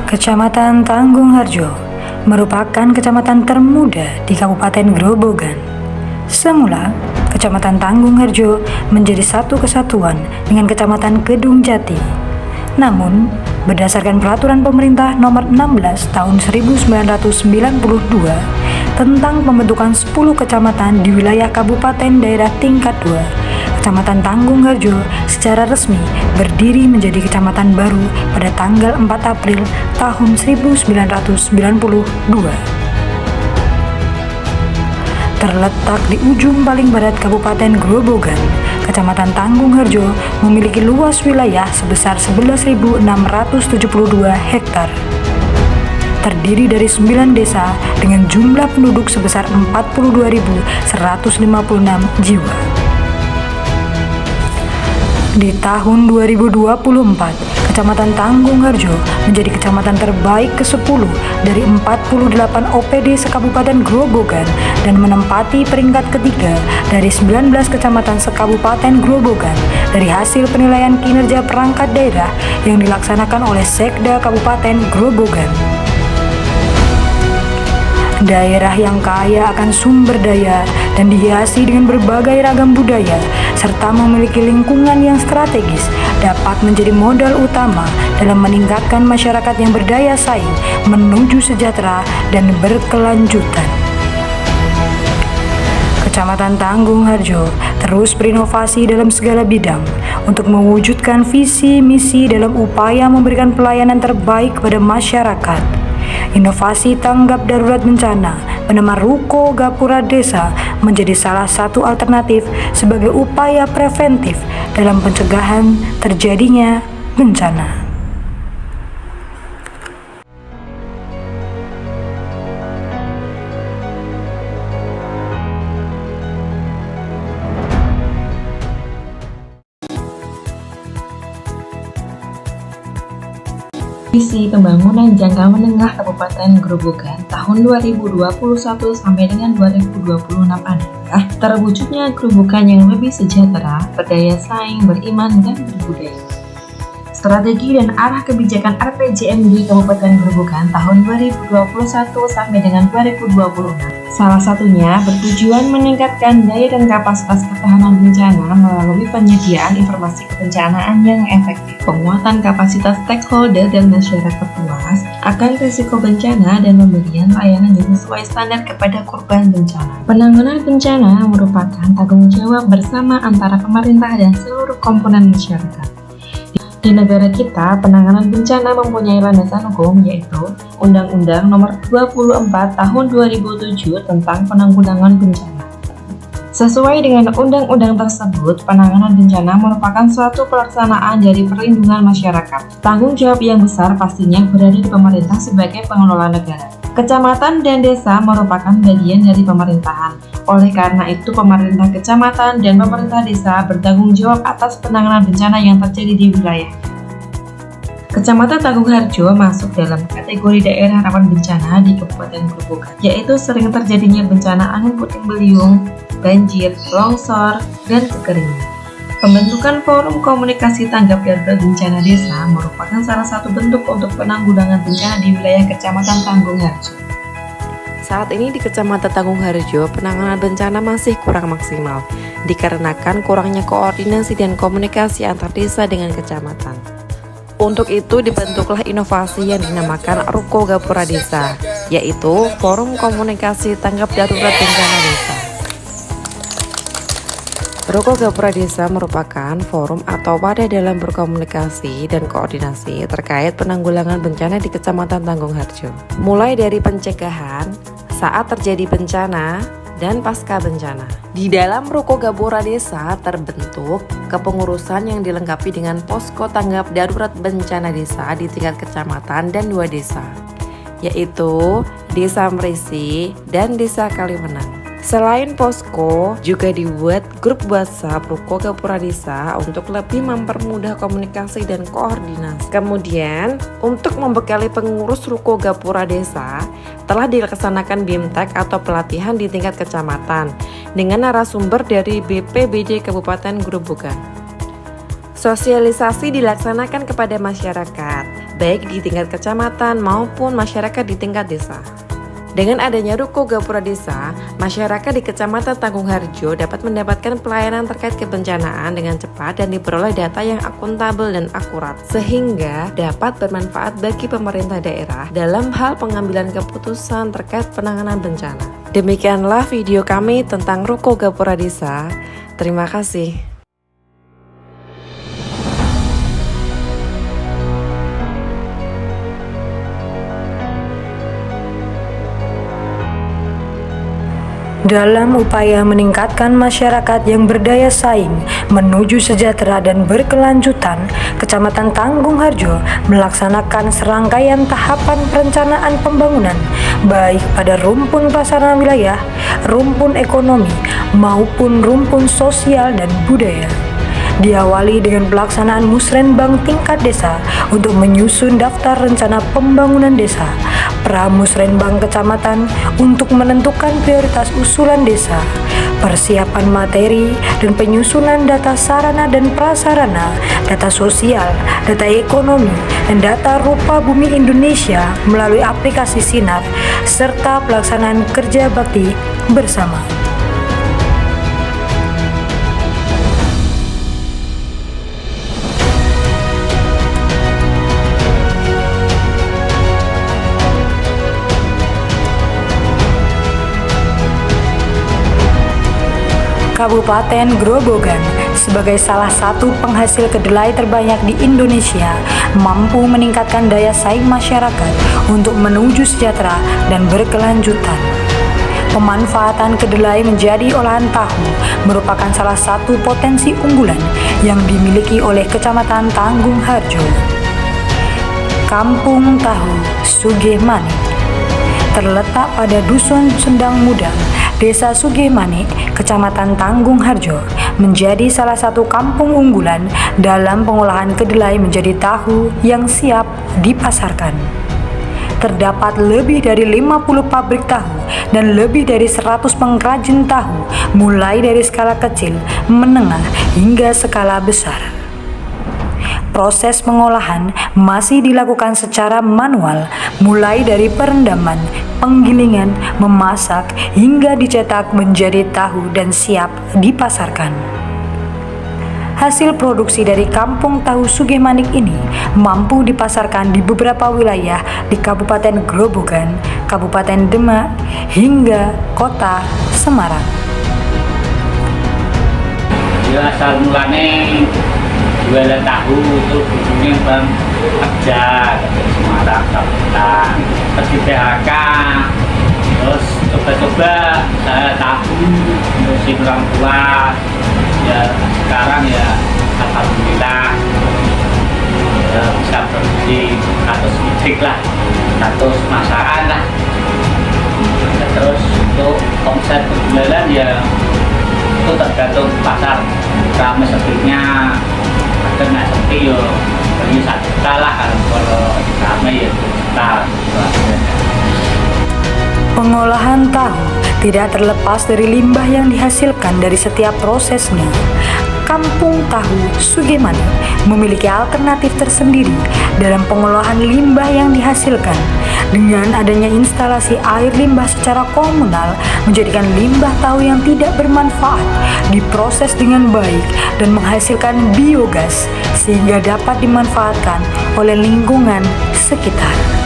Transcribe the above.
Kecamatan Tanggungharjo merupakan kecamatan termuda di Kabupaten Grobogan. Semula, Kecamatan Tanggungharjo menjadi satu kesatuan dengan Kecamatan Kedung Jati. Namun, berdasarkan peraturan pemerintah nomor 16 tahun 1992 tentang pembentukan 10 kecamatan di wilayah kabupaten daerah tingkat 2, Kecamatan Tanggungharjo secara resmi berdiri menjadi kecamatan baru pada tanggal 4 April tahun 1992. Terletak di ujung paling barat Kabupaten Grobogan, Kecamatan Tanggungharjo memiliki luas wilayah sebesar 11.672 hektar. Terdiri dari 9 desa dengan jumlah penduduk sebesar 42.156 jiwa. Di tahun 2024, Kecamatan Tanggungharjo menjadi kecamatan terbaik ke-10 dari 48 OPD sekabupaten Grobogan dan menempati peringkat ketiga dari 19 kecamatan sekabupaten Grobogan dari hasil penilaian kinerja perangkat daerah yang dilaksanakan oleh Sekda Kabupaten Grobogan. Daerah yang kaya akan sumber daya dan dihiasi dengan berbagai ragam budaya serta memiliki lingkungan yang strategis dapat menjadi modal utama dalam meningkatkan masyarakat yang berdaya saing menuju sejahtera dan berkelanjutan. Kecamatan Tanggungharjo terus berinovasi dalam segala bidang untuk mewujudkan visi misi dalam upaya memberikan pelayanan terbaik kepada masyarakat. Inovasi tanggap darurat bencana bernama Ruko Gapura Desa menjadi salah satu alternatif sebagai upaya preventif dalam pencegahan terjadinya bencana. Visi Pembangunan Jangka Menengah Kabupaten Grobogan tahun 2021 sampai dengan 2026 adalah terwujudnya Grobogan yang lebih sejahtera, berdaya saing, beriman, dan berbudaya. Strategi dan arah kebijakan RPJMD Kabupaten Grobogan tahun 2021 sampai dengan 2026 salah satunya bertujuan meningkatkan daya dan kapasitas ketahanan bencana melalui penyediaan informasi kebencanaan yang efektif, penguatan kapasitas stakeholder dan masyarakat luas akan risiko bencana dan pemberian layanan yang sesuai standar kepada korban bencana. Penanganan bencana merupakan tanggung jawab bersama antara pemerintah dan seluruh komponen masyarakat. Di negara kita, penanganan bencana mempunyai landasan hukum yaitu Undang-Undang Nomor 24 Tahun 2007 tentang Penanggulangan Bencana. Sesuai dengan undang-undang tersebut, penanganan bencana merupakan suatu pelaksanaan dari perlindungan masyarakat. Tanggung jawab yang besar pastinya berada di pemerintah sebagai pengelola negara. Kecamatan dan desa merupakan bagian dari pemerintahan. Oleh karena itu, pemerintah kecamatan dan pemerintah desa bertanggung jawab atas penanganan bencana yang terjadi di wilayah. Kecamatan Tanggungharjo masuk dalam kategori daerah rawan bencana di Kabupaten Grobogan, yaitu sering terjadinya bencana angin puting beliung, banjir, longsor, dan kekeringan. Pembentukan Forum Komunikasi Tanggap Darurat Bencana Desa merupakan salah satu bentuk untuk penanggulangan bencana di wilayah Kecamatan Tanggungharjo. Saat ini di Kecamatan Tanggungharjo, penanganan bencana masih kurang maksimal, dikarenakan kurangnya koordinasi dan komunikasi antar desa dengan kecamatan. Untuk itu dibentuklah inovasi yang dinamakan Ruko Gapura Desa, yaitu Forum Komunikasi Tanggap Darurat Bencana Desa. Ruko Gapura Desa merupakan forum atau wadah dalam berkomunikasi dan koordinasi terkait penanggulangan bencana di Kecamatan Tanggungharjo. Mulai dari pencegahan, saat terjadi bencana, dan pasca bencana. Di dalam Ruko Gapura Desa terbentuk kepengurusan yang dilengkapi dengan posko tanggap darurat bencana desa di tingkat kecamatan dan 2 desa, yaitu Desa Merisi dan Desa Kalimenang. Selain posko, juga dibuat grup WhatsApp Ruko Gapura Desa untuk lebih mempermudah komunikasi dan koordinasi. Kemudian, untuk membekali pengurus Ruko Gapura Desa, telah dilaksanakan BIMTEK atau pelatihan di tingkat kecamatan dengan narasumber dari BPBD Kabupaten Grobogan. Sosialisasi dilaksanakan kepada masyarakat baik di tingkat kecamatan maupun masyarakat di tingkat desa. Dengan adanya Ruko Gapura Desa, masyarakat di Kecamatan Tanggung Harjo dapat mendapatkan pelayanan terkait kebencanaan dengan cepat dan diperoleh data yang akuntabel dan akurat, sehingga dapat bermanfaat bagi pemerintah daerah dalam hal pengambilan keputusan terkait penanganan bencana. Demikianlah video kami tentang Ruko Gapura Desa. Terima kasih. Dalam upaya meningkatkan masyarakat yang berdaya saing menuju sejahtera dan berkelanjutan, Kecamatan Tanggung Harjo melaksanakan serangkaian tahapan perencanaan pembangunan baik pada rumpun prasarana wilayah, rumpun ekonomi, maupun rumpun sosial dan budaya. Diawali dengan pelaksanaan musrenbang tingkat desa untuk menyusun daftar rencana pembangunan desa, pramusrenbang kecamatan untuk menentukan prioritas usulan desa, persiapan materi dan penyusunan data sarana dan prasarana, data sosial, data ekonomi, dan data rupa bumi Indonesia melalui aplikasi Sinar, serta pelaksanaan kerja bakti bersama. Kabupaten Grobogan sebagai salah satu penghasil kedelai terbanyak di Indonesia mampu meningkatkan daya saing masyarakat untuk menuju sejahtera dan berkelanjutan. Pemanfaatan kedelai menjadi olahan tahu merupakan salah satu potensi unggulan yang dimiliki oleh Kecamatan Tanggung Harjo. Kampung Tahu Sugihmanik terletak pada Dusun Sendang Muda, Desa Sugihmanik, Kecamatan Tanggung Harjo, menjadi salah satu kampung unggulan dalam pengolahan kedelai menjadi tahu yang siap dipasarkan. Terdapat lebih dari 50 pabrik tahu dan lebih dari 100 pengrajin tahu, mulai dari skala kecil, menengah, hingga skala besar. Proses pengolahan masih dilakukan secara manual, mulai dari perendaman, penggilingan, memasak, hingga dicetak menjadi tahu dan siap dipasarkan. Hasil produksi dari Kampung Tahu Sugihmanik ini mampu dipasarkan di beberapa wilayah di Kabupaten Grobogan, Kabupaten Demak, hingga Kota Semarang. Ya, asal mulane jualan tahu itu ujungnya bang kerja dari Semarang Kabupaten, terus di PHK, terus coba-coba saya tahu ngurusin orang tua. Ya sekarang ya alhamdulillah ya, bisa produksi 100 biji lah, 100 masakan lah. Ya, terus untuk omset berjualan ya itu tergantung pasar, ramai sepinya, ada nggak sepi yo beli 1 juta lah, kalau ramai ya 1 juta. Pengolahan tahu tidak terlepas dari limbah yang dihasilkan dari setiap prosesnya. Kampung Tahu Sugihmanik memiliki alternatif tersendiri dalam pengolahan limbah yang dihasilkan. Dengan adanya instalasi air limbah secara komunal, menjadikan limbah tahu yang tidak bermanfaat diproses dengan baik dan menghasilkan biogas sehingga dapat dimanfaatkan oleh lingkungan sekitar.